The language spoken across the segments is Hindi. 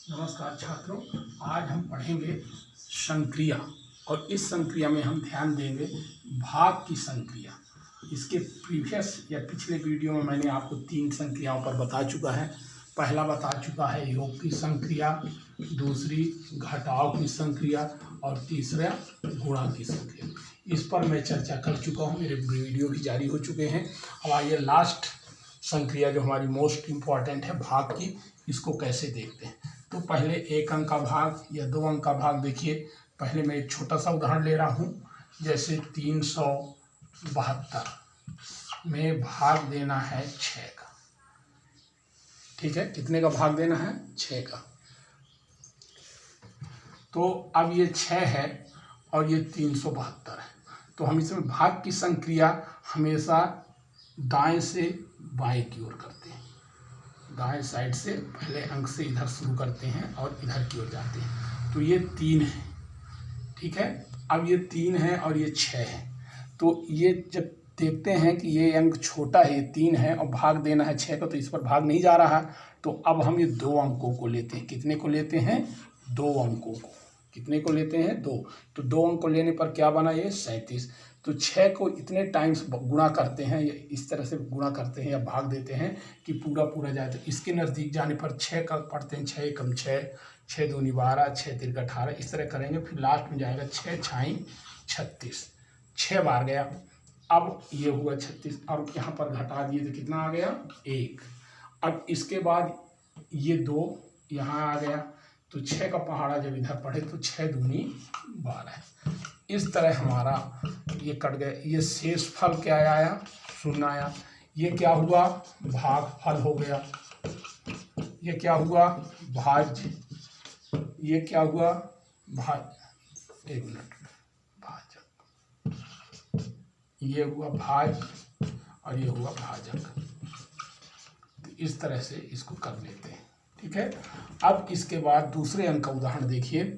नमस्कार छात्रों, आज हम पढ़ेंगे संक्रिया और इस संक्रिया में हम ध्यान देंगे भाग की संक्रिया। इसके प्रीवियस या पिछले वीडियो में मैंने आपको 3 संक्रियाओं पर बता चुका है। पहला बता चुका है योग की संक्रिया, दूसरी घटाव की संक्रिया और तीसरा गुणा की संक्रिया। इस पर मैं चर्चा कर चुका हूँ, मेरे वीडियो भी जारी हो चुके हैं। अब आइए लास्ट संक्रिया जो हमारी मोस्ट इम्पॉर्टेंट है भाग की, इसको कैसे देखते हैं। तो पहले 1 अंक का भाग या 2 अंक का भाग देखिए। पहले मैं एक छोटा सा उदाहरण ले रहा हूँ, जैसे 372 में भाग देना है 6 का। ठीक है, कितने का भाग देना है? 6 का। तो अब ये 6 है और ये 372 है, तो हम इसमें भाग की संक्रिया हमेशा दाएं से बाएं की ओर करते हैं। दाएं साइड से पहले अंक से इधर शुरू करते हैं और इधर की ओर जाते हैं। तो ये 3 है, ठीक है। अब ये 3 है और ये 6 है, तो ये जब देखते हैं कि ये अंक छोटा है, ये 3 है और भाग देना है 6 का, तो इस पर भाग नहीं जा रहा। तो अब हम ये 2 अंकों को लेते हैं। कितने को लेते हैं? 2 अंकों को। कितने को लेते हैं? 2। तो 2 अंक को लेने पर क्या बना? ये 37। तो 6 को इतने टाइम्स गुणा करते हैं, या इस तरह से गुणा करते हैं या भाग देते हैं कि पूरा पूरा जाए। तो इसके नज़दीक जाने पर 6 का पढ़ते हैं, 6 एकम 6, 6 दूनी 12, 6 तिरक 18, इस तरह करेंगे। फिर लास्ट में जाएगा 6 छाई 36, 6 बार गया। अब ये हुआ 36, और यहाँ पर घटा दिए तो कितना आ गया? 1। अब इसके बाद ये 2 यहाँ आ गया, तो 6 का पहाड़ा जब इधर पढ़े तो 6 दूनी 12। इस तरह हमारा ये कट गए। ये शेष फल क्या आया? 0 आया। ये क्या हुआ? भाग फल हो गया। ये क्या हुआ? भाज्य। ये क्या हुआ? भाज्य। 1 मिनट, भाजक। ये हुआ भाज्य और ये हुआ भाजक। तो इस तरह से इसको कर लेते हैं, ठीक है। अब इसके बाद दूसरे अंक का उदाहरण देखिए।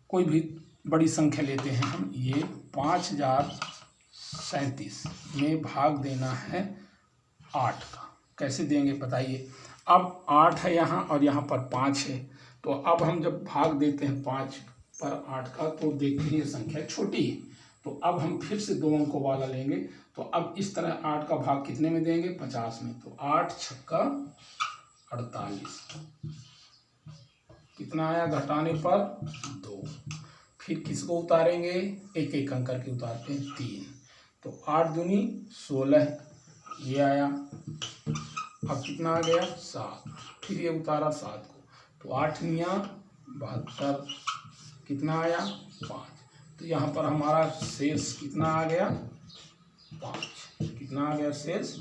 कोई भी बड़ी संख्या लेते हैं हम। ये 5037 में भाग देना है 8 का। कैसे देंगे बताइए? अब 8 है यहाँ और यहाँ पर 5 है, तो अब हम जब भाग देते हैं 5 पर 8 का, तो देखते हैं ये संख्या छोटी है। तो अब हम फिर से 2 अंकों वाला लेंगे। तो अब इस तरह 8 का भाग कितने में देंगे? 50 में। तो 8 छक्का 48। कितना आया घटाने पर? 2। फिर किसको उतारेंगे? एक एक अंक करके उतारते हैं। 3। तो 8 दूनी 16, ये आया। अब कितना आ गया? 7। फिर ये उतारा 7 को, तो 8 निया 72, कितना आया? 5। तो यहाँ पर हमारा शेष कितना आ गया? 5। कितना आ गया? शेष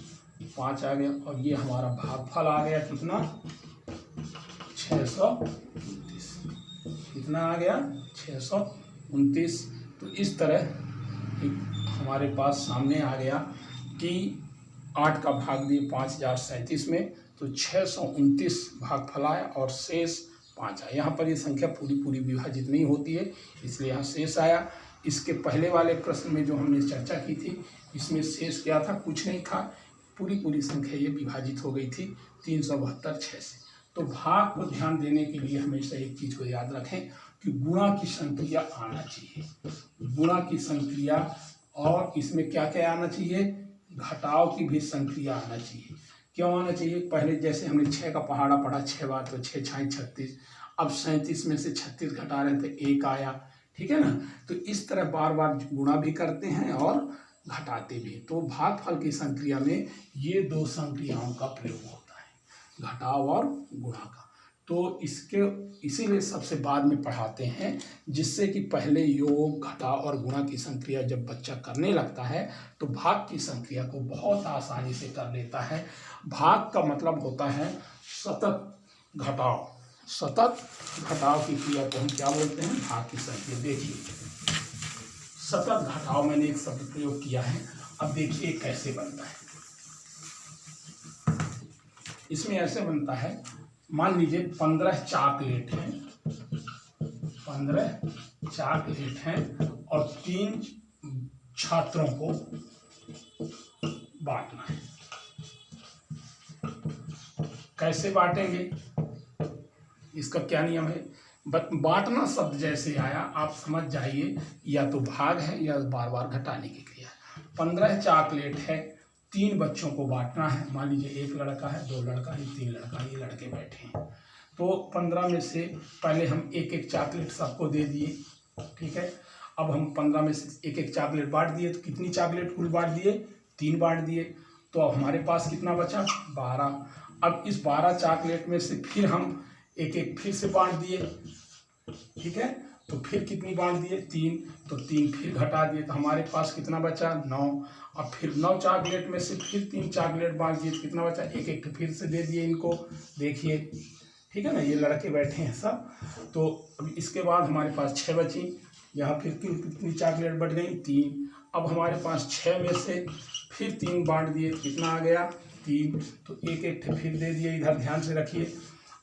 5 आ गया। और ये हमारा भागफल आ गया कितना? 629। कितना आ गया? 629। तो इस तरह हमारे पास सामने आ गया कि 8 का भाग दिए 5037 में, तो 629 भागफल आया और शेष 5 आया। यहाँ पर ये संख्या पूरी पूरी विभाजित नहीं होती है, इसलिए यहाँ शेष आया। इसके पहले वाले प्रश्न में जो हमने चर्चा की थी, इसमें शेष क्या था? कुछ नहीं था, पूरी पूरी संख्या ये विभाजित हो गई थी 372 6 से। तो भाग को ध्यान देने के लिए हमेशा एक चीज़ को याद रखें कि गुणा की संक्रिया आना चाहिए। गुणा की संक्रिया, और इसमें क्या क्या आना चाहिए? घटाव की भी संक्रिया आना चाहिए। क्यों आना चाहिए? पहले जैसे हमने 6 का पहाड़ा पढ़ा 6 बार, तो 6 छाई 36। अब 37 में से 36 घटा रहे थे, 1 आया, ठीक है ना। तो इस तरह बार बार गुणा भी करते हैं और घटाते भी। तो भागफल की संक्रिया में ये 2 संक्रियाओं का प्रयोग होता है, घटाव और गुणा का। तो इसीलिए सबसे बाद में पढ़ाते हैं, जिससे कि पहले योग, घटाव और गुणा की संक्रिया जब बच्चा करने लगता है तो भाग की संक्रिया को बहुत आसानी से कर लेता है। भाग का मतलब होता है सतत घटाव। सतत घटाव की क्रिया को हम क्या बोलते हैं? भाग की संक्रिया। देखिए, सतत घटाव मैंने एक शब्द प्रयोग किया है। अब देखिए कैसे बनता है। इसमें ऐसे बनता है, मान लीजिए 15 चॉकलेट हैं, 15 चॉकलेट हैं और 3 छात्रों को बांटना है। कैसे बांटेंगे? इसका क्या नियम है, बांटना शब्द जैसे आया आप समझ जाइए या तो भाग है या बार बार घटाने की क्रिया है। 15 चॉकलेट है, 3 बच्चों को बांटना है। मान लीजिए 1 लड़का है, 2 लड़का है, 3 लड़का, ये लड़के बैठे हैं। तो 15 में से पहले हम 1-1 चॉकलेट सबको दे दिए, ठीक है। अब हम 15 में से 1-1 चॉकलेट बांट दिए, तो कितनी चॉकलेट कुल बांट दिए, 3 बांट दिए। तो अब हमारे पास कितना बचा, 12। अब इस 12 चॉकलेट में से फिर हम 1-1 फिर से बांट दिए, ठीक है। तो फिर कितनी बांट दिए, 3। तो 3 फिर घटा दिए, तो हमारे पास कितना बचा, 9। अब फिर 9 चॉकलेट में से फिर 3 चॉकलेट बांट दिए, तो कितना बचा, 1-1 फिर से दे दिए इनको, देखिए, ठीक है ना। ये लड़के बैठे हैं सब। तो अब इसके बाद हमारे पास 6 बची। यहाँ फिर कितनी चॉकलेट बढ़ गई, 3। अब हमारे पास 6 में से फिर 3 बांट दिए, कितना आ गया, 3। तो 1-1 फिर दे दिए, इधर ध्यान से रखिए।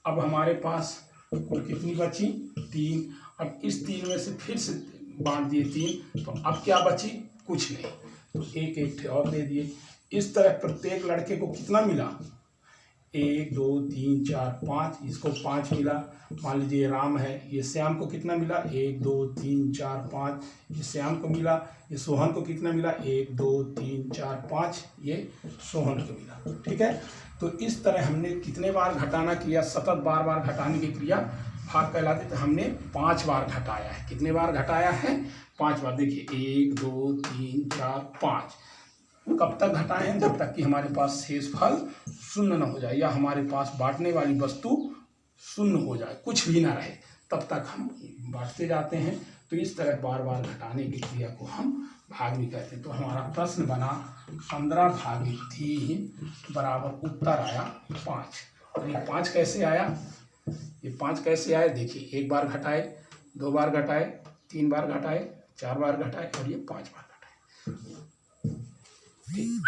अब हमारे पास कुल कितनी बची, 3। अब इस 3 में से फिर से बांट दिए 3, तो अब क्या बची, कुछ नहीं। तो 1-1 और दे दिए। इस तरह प्रत्येक लड़के को कितना मिला, 1 2 3 4 5, इसको 5 मिला। मान लीजिए राम है, ये श्याम को कितना मिला, 1 2 3 4 5, ये श्याम को मिला। ये सोहन को कितना मिला, 1 2 3 4 5, ये सोहन को मिला, ठीक है। तो इस तरह हमने कितने बार घटाना किया, सतत बार बार घटाने की क्रिया भाग कहलाती। तो हमने 5 बार घटाया है। कितने बार घटाया है, 5 बार। देखिए 1 2 3 4 5। कब तक घटाए हैं, जब तक कि हमारे पास शेष फल शून्य न हो जाए, या हमारे पास बांटने वाली वस्तु शून्य हो जाए, कुछ भी ना रहे, तब तक हम बांटते जाते हैं। तो इस तरह बार बार घटाने की क्रिया को हम भाग भी कहते हैं। तो हमारा प्रश्न बना 15/3 बराबर उत्तर आया 5। और ये 5 कैसे आया, ये 5 कैसे आया, देखिए 1 बार घटाए, 2 बार घटाए, 3 बार घटाए, 4 बार घटाए और ये 5 बार घटाए, ठीक।